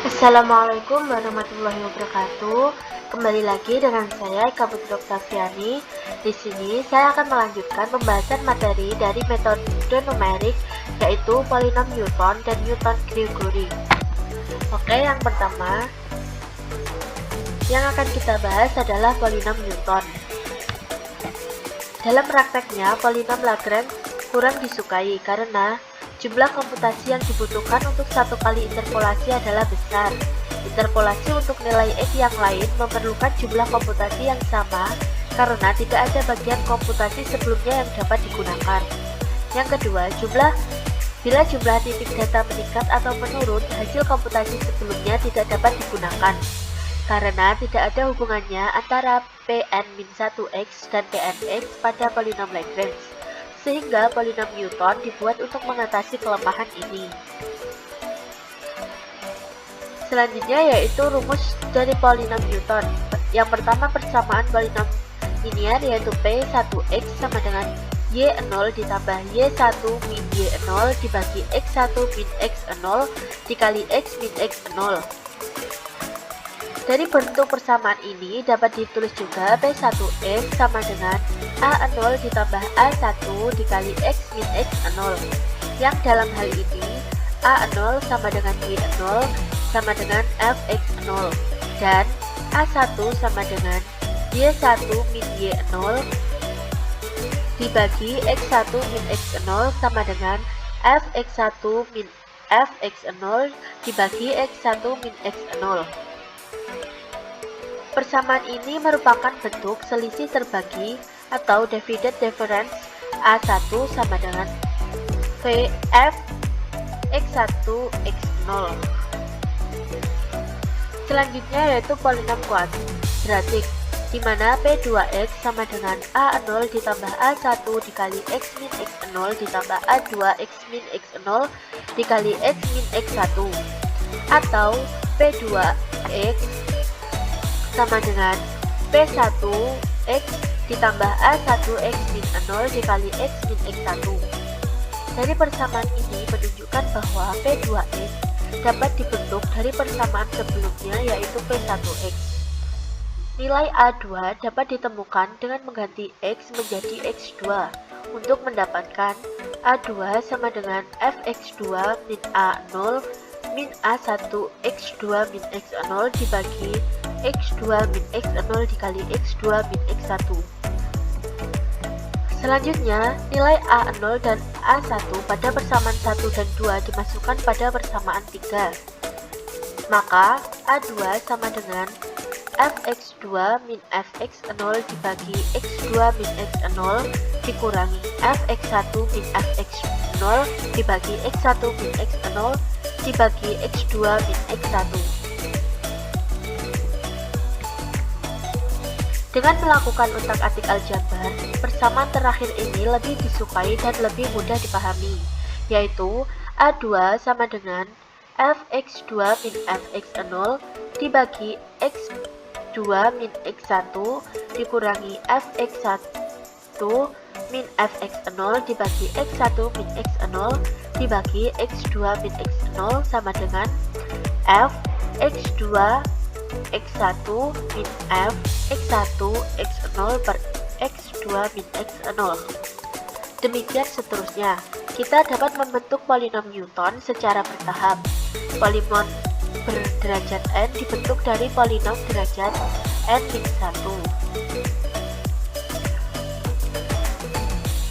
Assalamualaikum warahmatullahi wabarakatuh. Kembali lagi dengan saya Eka Putri Oktaviani. Di sini saya akan melanjutkan pembahasan materi dari metode numerik, yaitu polinom Newton dan Newton-Gregory. Oke, yang pertama yang akan kita bahas adalah polinom Newton. Dalam prakteknya, polinom Lagrange kurang disukai karena jumlah komputasi yang dibutuhkan untuk satu kali interpolasi adalah besar. Interpolasi untuk nilai X yang lain memerlukan jumlah komputasi yang sama karena tidak ada bagian komputasi sebelumnya yang dapat digunakan. Yang kedua, bila jumlah titik data meningkat atau menurun, hasil komputasi sebelumnya tidak dapat digunakan karena tidak ada hubungannya antara Pn-1x dan Pnx pada polinom Lagrange, sehingga polinom Newton dibuat untuk mengatasi kelemahan ini. Selanjutnya yaitu rumus dari polinom Newton. Yang pertama, persamaan polinom linear yaitu P1x sama dengan Y0 ditambah Y1 min Y0 dibagi X1 min X0 dikali X min X0. Dari bentuk persamaan ini dapat ditulis juga P1x sama dengan A0 ditambah A1 dikali X min X0, yang dalam hal ini A0 sama dengan Y0 sama dengan Fx0 dan A1 sama dengan Y1 min Y0 dibagi X1 min X0 sama dengan Fx1 min Fx0 dibagi X1 min X0. Persamaan ini merupakan bentuk selisih terbagi atau divided difference A1 sama dengan Vf x1 x0. Selanjutnya yaitu polinom kuadratik, di mana P2x sama dengan A0 ditambah A1 dikali X min X0 ditambah A2 X min X0 dikali X min X1, atau P2x sama dengan P1x ditambah A1x min 0 dikali X min X1. Dari persamaan ini menunjukkan bahwa P2x dapat dibentuk dari persamaan sebelumnya yaitu P1x. Nilai A2 dapat ditemukan dengan mengganti X menjadi X2 untuk mendapatkan A2 sama dengan Fx2 min A0 min A1 X2 min X0 dibagi X2 min X0 dikali X2 min X1. Selanjutnya, nilai A0 dan A1 pada persamaan 1 dan 2 dimasukkan pada persamaan 3. Maka, A2 sama dengan Fx2 min Fx0 dibagi X2 min X0 dikurangi Fx1 min Fx0 dibagi X1 min X0 dibagi X2 min X1. Dengan melakukan utak-atik aljabar, persamaan terakhir ini lebih disukai dan lebih mudah dipahami, yaitu A2 sama dengan Fx2 min Fx0 dibagi X2 min X1 dikurangi Fx1 min Fx0 dibagi X1 min X0 dibagi X2 min X0 sama dengan Fx2 X1 min F X1 X0 per X2 min X0. Demikian seterusnya, kita dapat membentuk polinom Newton secara bertahap. Polinom berderajat n dibentuk dari polinom derajat n min 1.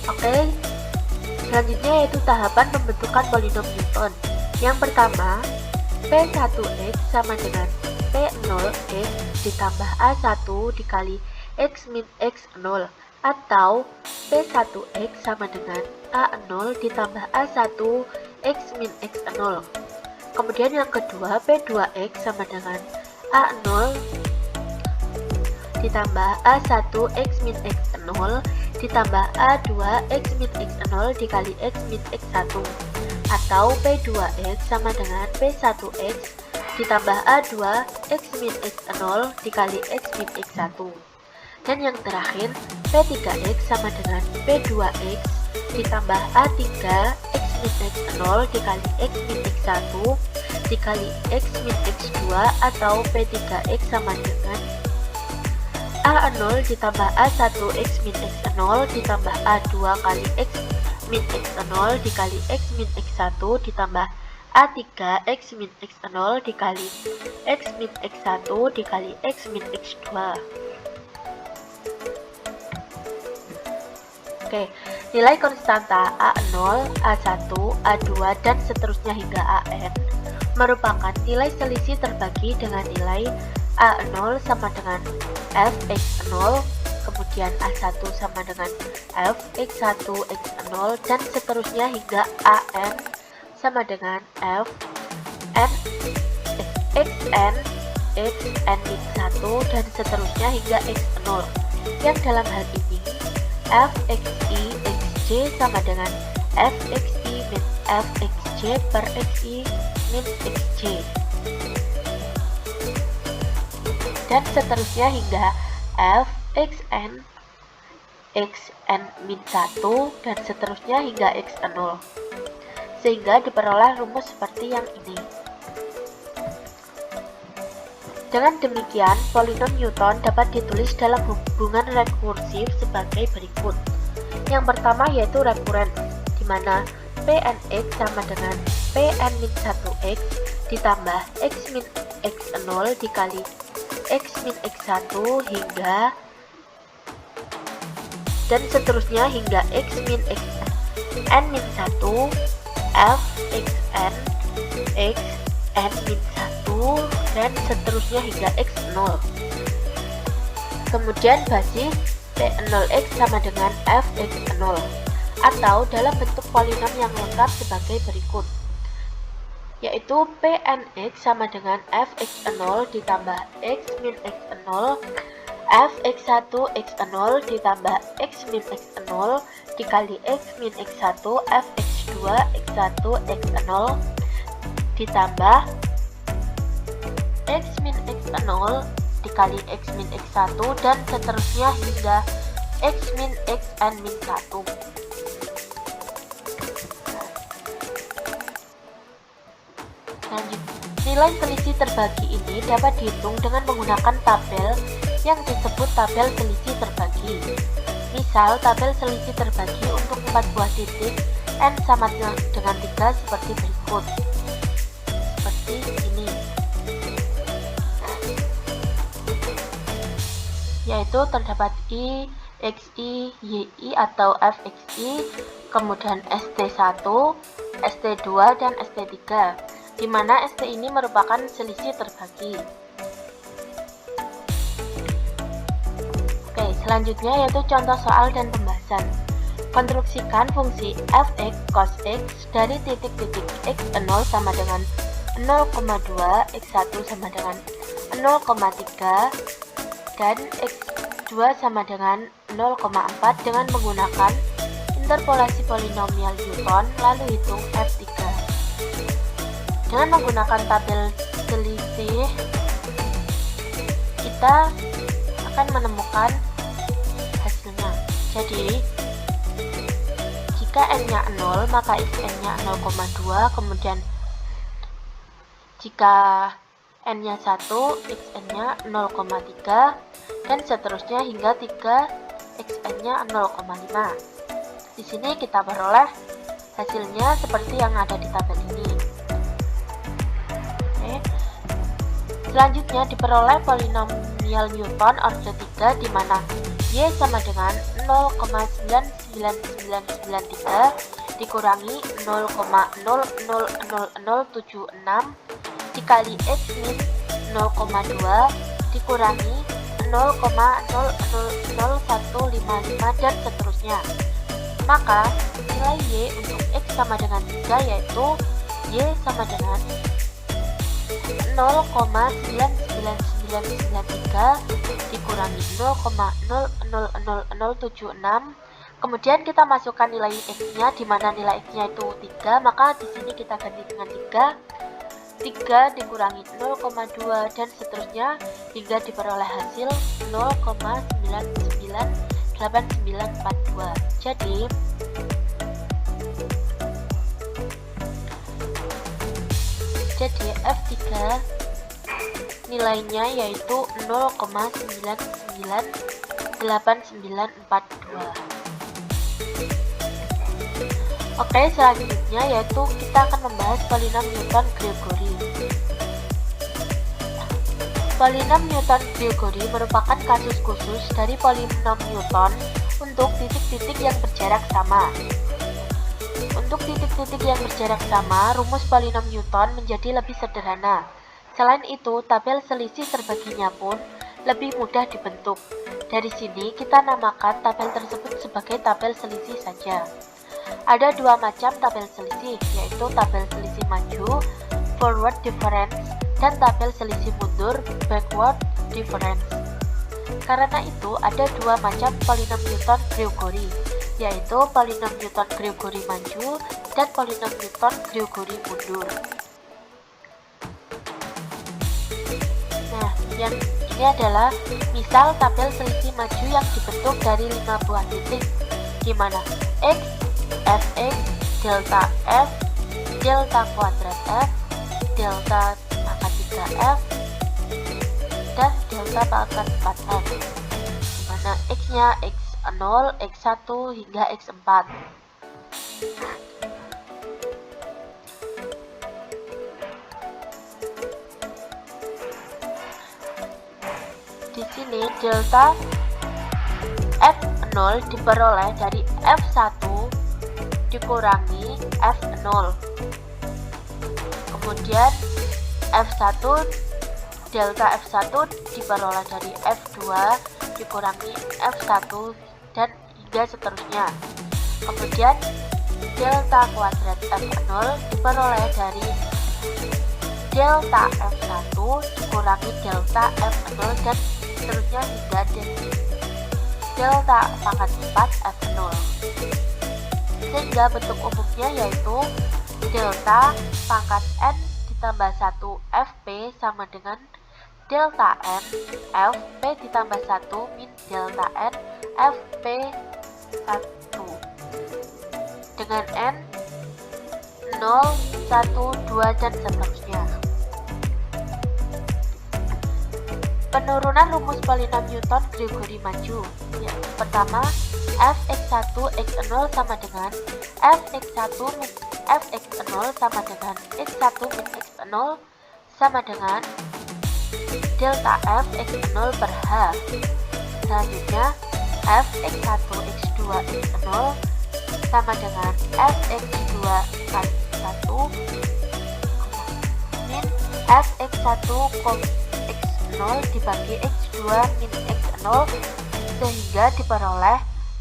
Oke, selanjutnya yaitu tahapan pembentukan polinom Newton. Yang pertama, P1x sama dengan P0x ditambah A1 dikali X min X0, atau P1x sama dengan A0 ditambah A1 X min X0. Kemudian yang kedua, P2x sama dengan A0 ditambah A1 X min X0 ditambah A2 X min X0 dikali X min X1, atau P2x sama dengan P1x ditambah A2 X min X0 dikali X min X1. Dan yang terakhir, P3x sama dengan P2x ditambah A3 X min X0 dikali X min X1 dikali X min X2 atau P3X sama dengan A0 ditambah A1 X min X0 ditambah A2 kali X min X0 dikali X min X1 ditambah A3 X min X0 dikali X min X1 dikali X min X2. Oke, nilai konstanta A0, A1, A2, dan seterusnya hingga AN merupakan nilai selisih terbagi dengan nilai A0 sama dengan Fx0, kemudian A1 sama dengan Fx1 x0, dan seterusnya hingga AN sama dengan Fn xn xn-1 dan seterusnya hingga x0, yang dalam hal ini Fxi xj sama dengan Fxi min Fxj per Xi min Xj, dan seterusnya hingga Fxn xn-1 dan seterusnya hingga x0, sehingga diperoleh rumus seperti yang ini. Dengan demikian, polinom Newton dapat ditulis dalam hubungan rekursif sebagai berikut. Yang pertama yaitu rekuren, di mana Pnx sama dengan Pn-1x ditambah x min x0 dikali x min x1 hingga dan seterusnya hingga x min xn-1 Fxn xn-1 dan seterusnya hingga x0. Kemudian basis P0x sama dengan Fx0 atau dalam bentuk polinom yang lengkap sebagai berikut, yaitu Pnx sama dengan Fx0 ditambah x min x0 Fx1 x0 ditambah x min x0 dikali x min x1 Fx2 x1 x0 ditambah x min x0 dikali x min x1 dan seterusnya hingga x min xn min 1. Nilai selisih terbagi ini dapat dihitung dengan menggunakan tabel yang disebut tabel selisih terbagi. Misal, tabel selisih terbagi untuk 4 buah titik n sama dengan 3 seperti berikut. Seperti ini. Yaitu terdapat I, Xi, Yi atau Fxi, kemudian St1, St2, dan St3, di mana St ini merupakan selisih terbagi. Oke, selanjutnya yaitu contoh soal dan pembahasan. Konstruksikan fungsi fx cos x dari titik-titik x0 sama dengan 0,2, x1 sama dengan 0,3, dan x2 sama dengan 0,4 dengan menggunakan interpolasi polinomial Newton, lalu hitung f3. Dengan menggunakan tabel selisih, kita akan menemukan hasilnya. Jadi, jika n-nya 0, maka xn-nya 0,2, kemudian jika n-nya 1, xn-nya 0,3, dan seterusnya hingga 3, xn-nya 0,5. Di sini kita peroleh hasilnya seperti yang ada di tabel ini. Selanjutnya diperoleh polinomial Newton order 3 di mana y sama dengan 0,99993 dikurangi 0,000076 dikali x min 0,2 dikurangi 0,000155 dan seterusnya. Maka nilai y untuk x sama dengan 3 yaitu y sama dengan 0,99993 dikurangi 0,000076. Kemudian kita masukkan nilai x-nya, di mana nilai x-nya itu 3, maka di sini kita ganti dengan 3 dikurangi 0,2 dan seterusnya hingga diperoleh hasil 0,998942. Jadi Jadi F3 nilainya yaitu 0,998942. Oke, selanjutnya yaitu kita akan membahas polinom Newton-Gregory. Polinom Newton-Gregory merupakan kasus khusus dari polinom Newton untuk titik-titik yang berjarak sama. Untuk titik-titik yang berjarak sama, rumus polinom Newton menjadi lebih sederhana. Selain itu, tabel selisih terbaginya pun lebih mudah dibentuk. Dari sini, kita namakan tabel tersebut sebagai tabel selisih saja. Ada dua macam tabel selisih, yaitu tabel selisih maju, forward difference, dan tabel selisih mundur, backward difference. Karena itu, ada dua macam polinom Newton-Gregory, yaitu polinom Newton-Gregory maju dan polinom Newton-Gregory mundur. Nah, yang ini adalah misal tabel selisih maju yang dibentuk dari 5 buah titik, di mana X, Fx, delta F, delta kuadrat F, delta pangkat 3F, dan delta pangkat 4F, di mana X-nya X0, X1 hingga X4. Di sini delta F0 diperoleh dari F1 dikurangi F0. Kemudian F1 delta F1 diperoleh dari F2 dikurangi F1 dan hingga seterusnya. Kemudian delta kuadrat F0 diperoleh dari delta F1 dikurangi delta F0 dan seterusnya hingga delta pangkat 4 F0. Sehingga bentuk umumnya yaitu delta pangkat N ditambah 1 Fp sama dengan delta N Fp ditambah 1 min delta N Fp1 dengan N 0, 1, 2, dan seterusnya. Penurunan rumus polinom Newton-Gregory maju. Ya, pertama, Fx1 x0 sama dengan Fx1 min Fx0 sama dengan x1 min x0 sama dengan delta F x0 per H. Selanjutnya, Fx1 x2 x0 sama dengan Fx2 kali 1 min Fx1 x0 dibagi x2 min x0 sehingga diperoleh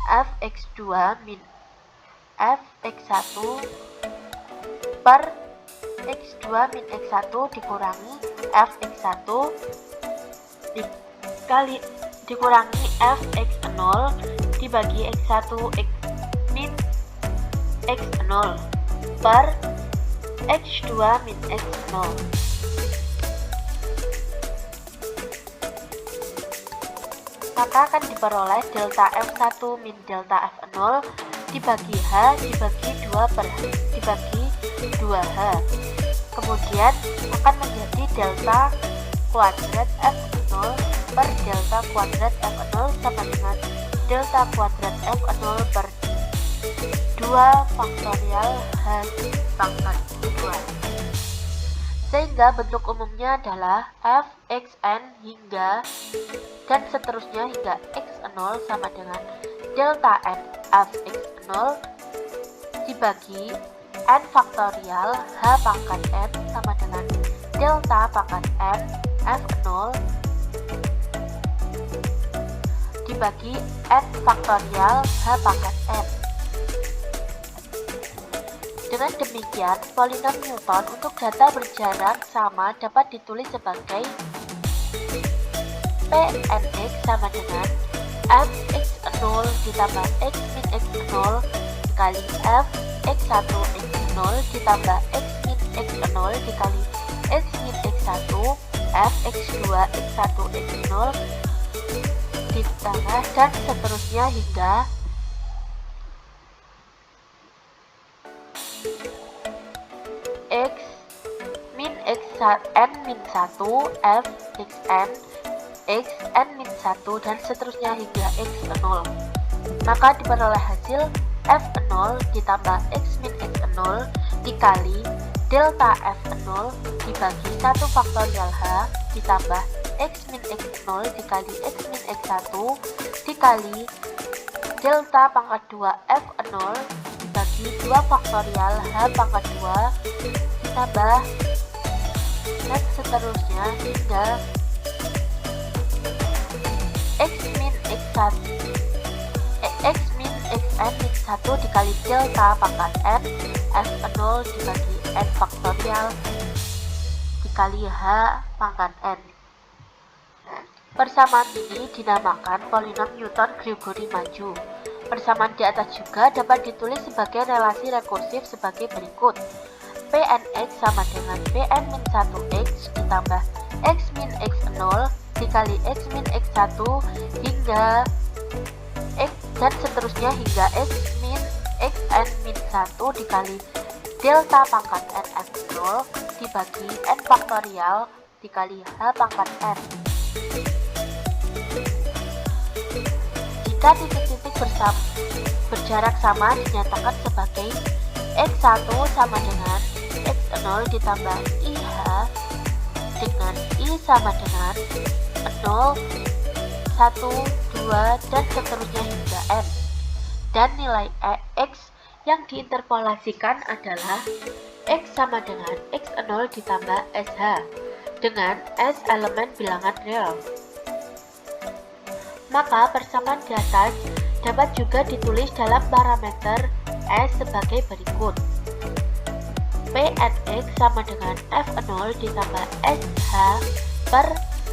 Fx2 min Fx1 per x2 min x1 dikurangi Fx1 dikurangi Fx0 dibagi x1 min x0 per x2 min x0. Maka akan diperoleh delta F1 min delta F0 dibagi H dibagi 2H. Kemudian akan menjadi delta kuadrat F0 per delta kuadrat F0 sama dengan delta kuadrat F0 per 2 faktorial H pangkat 2. Sehingga bentuk umumnya adalah Fxn hingga dan seterusnya hingga x0 sama dengan delta n Fx0 dibagi n faktorial H pangkat n sama dengan delta pangkat n F0 dibagi n faktorial H pangkat n. Dengan demikian, polinom Newton untuk data berjarak sama dapat ditulis sebagai Pnx sama dengan Fx0 ditambah x min x0 dikali Fx1 x0 ditambah x min x0 dikali x min x1 Fx2 x1 x0 ditambah dan seterusnya hingga x min n-1, f xn, x n-1, dan seterusnya hingga x0. Maka diperoleh hasil f0 ditambah x min x0 dikali delta f0 dibagi 1 faktorial h ditambah x min x0 dikali x min x1 dikali delta pangkat 2 f0 dibagi 2 faktorial h pangkat 2 ditambah dan seterusnya hingga x min xn min 1 dikali delta pangkat n f0 dibagi n faktorial dikali h pangkat n. Persamaan ini dinamakan polinom Newton-Gregory maju. Persamaan di atas juga dapat ditulis sebagai relasi rekursif sebagai berikut. Pnx sama dengan Pn-1x ditambah x min x0 dikali x min x1 hingga x dan seterusnya hingga x min xn min 1 dikali delta pangkat n f0 dibagi n faktorial dikali h pangkat n. Jika titik-titik berjarak sama dinyatakan sebagai x1 sama dengan x0 ditambah IH dengan I sama dengan 0, 1, 2, dan seterusnya hingga n. Dan nilai x yang diinterpolasikan adalah x sama dengan x0 ditambah sh dengan s elemen bilangan real. Maka persamaan di atas dapat juga ditulis dalam parameter s sebagai berikut. Pnx sama dengan f0 ditambah sh per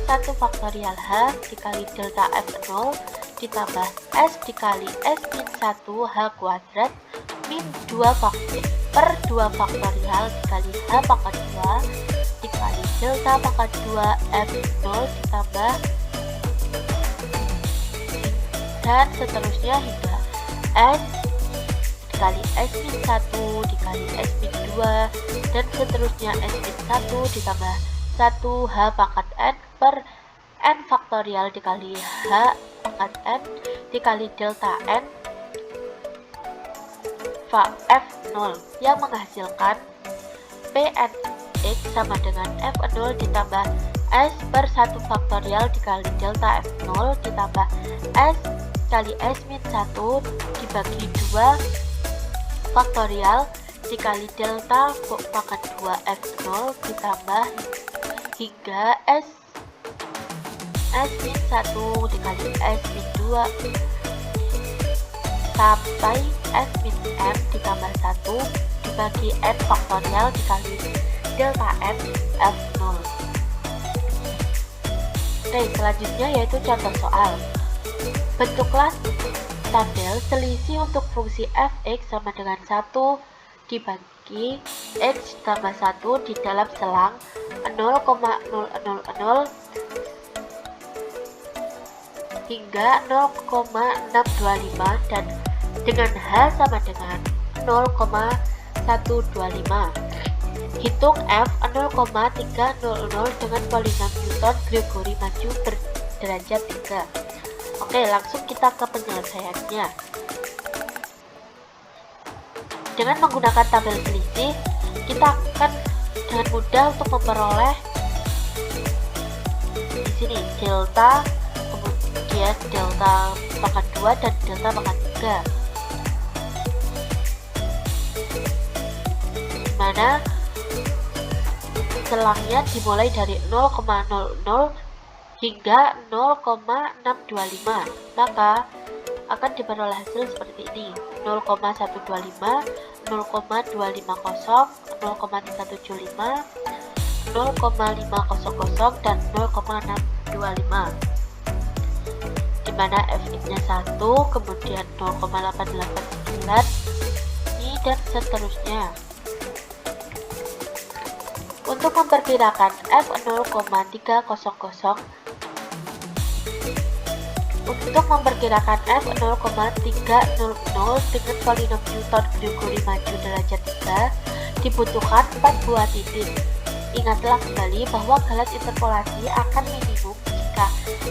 1 faktorial h dikali delta f0 ditambah s dikali s min 1 h kuadrat min 2 per 2 faktorial dikali h pangkat 2 dikali delta pangkat 2 f0 ditambah dan seterusnya hingga s dikali s min 1 dikali s min 2 dan seterusnya s min 1 ditambah 1 h pangkat n per n faktorial dikali h pangkat n dikali delta n f0 yang menghasilkan Pnx sama dengan f0 ditambah s per 1 faktorial dikali delta f0 ditambah s kali s min 1 dibagi 2 faktorial dikali delta pangkat 2 f0 ditambah hingga s min 1 dikali s min 2 sampai s min m ditambah 1 dibagi n faktorial dikali delta n f0. Oke, selanjutnya yaitu contoh soal. Bentuklah tabel selisih untuk fungsi fx sama dengan 1 dibagi x tambah 1 di dalam selang 0,000 hingga 0,625 dan dengan h sama dengan 0,125. Hitung f 0,300 dengan polinom Newton-Gregory maju berderajat 3. Oke, langsung kita ke penyelesaiannya. Dengan menggunakan tabel selisih, kita akan dengan mudah untuk memperoleh di sini delta, kemudian delta pangkat 2 dan delta pangkat 3. Dimana selangnya dimulai dari 0,00 hingga 0,625, maka akan diperoleh hasil seperti ini: 0,125, 0,250, 0,375, 0,500 dan 0,625, dimana f-nya 1, kemudian 0,889 ini dan seterusnya. Untuk memperkirakan f 0,300 dengan polinom Newton-Gregory maju derajat 3 dibutuhkan 4 buah titik. Ingatlah kembali bahwa garis interpolasi akan minimum jika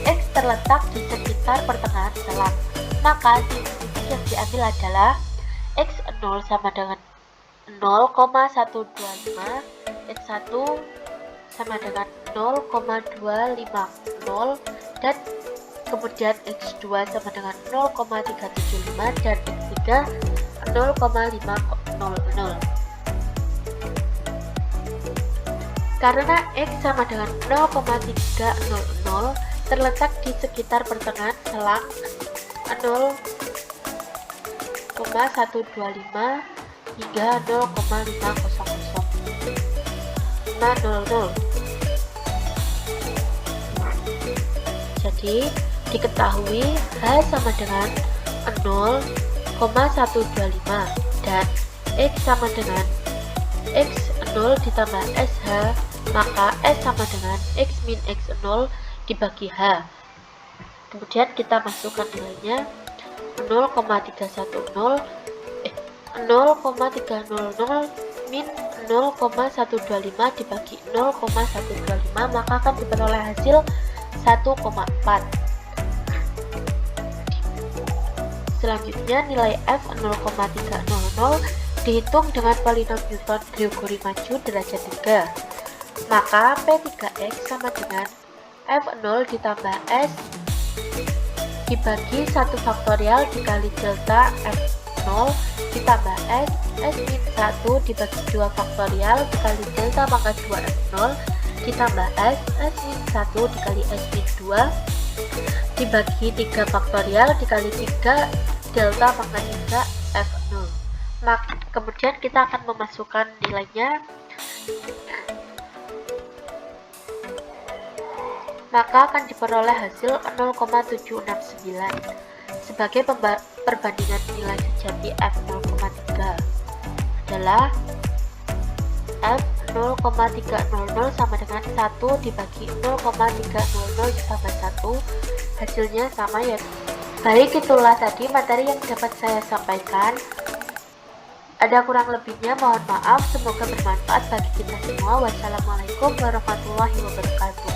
X terletak di sekitar pertengahan selang. Maka titik yang diambil adalah X0 sama dengan 0,125, X1 sama dengan 0,250, dan kemudian X2 sama dengan 0,375 dan X3 0,500. Karena X sama dengan 0,300 terletak di sekitar pertengahan selang 0,125 hingga 0,500. Jadi diketahui H sama dengan 0,125 dan X sama dengan X0 ditambah SH, maka S sama dengan X min X0 dibagi H. Kemudian kita masukkan nilainya 0,300 min 0,125 dibagi 0,125, maka akan diperoleh hasil 1,4. Selanjutnya nilai F 0,300 dihitung dengan polinom Newton Gregory maju derajat 3. Maka P3X sama dengan F0 ditambah S dibagi 1 faktorial dikali delta F0 ditambah S, S min 1 dibagi 2 faktorial dikali delta maka 2 F0 ditambah S, S min 1 dikali S min 2 dibagi 3 faktorial dikali 3 delta maka 3 F0. Kemudian kita akan memasukkan nilainya, maka akan diperoleh hasil 0,769. Sebagai perbandingan nilai sejati F 0,3 adalah F 0,300 sama dengan 1 dibagi 0,300 ditambah 1, hasilnya sama ya. Baik, itulah tadi materi yang dapat saya sampaikan. Ada kurang lebihnya mohon maaf, semoga bermanfaat bagi kita semua. Wassalamualaikum warahmatullahi wabarakatuh.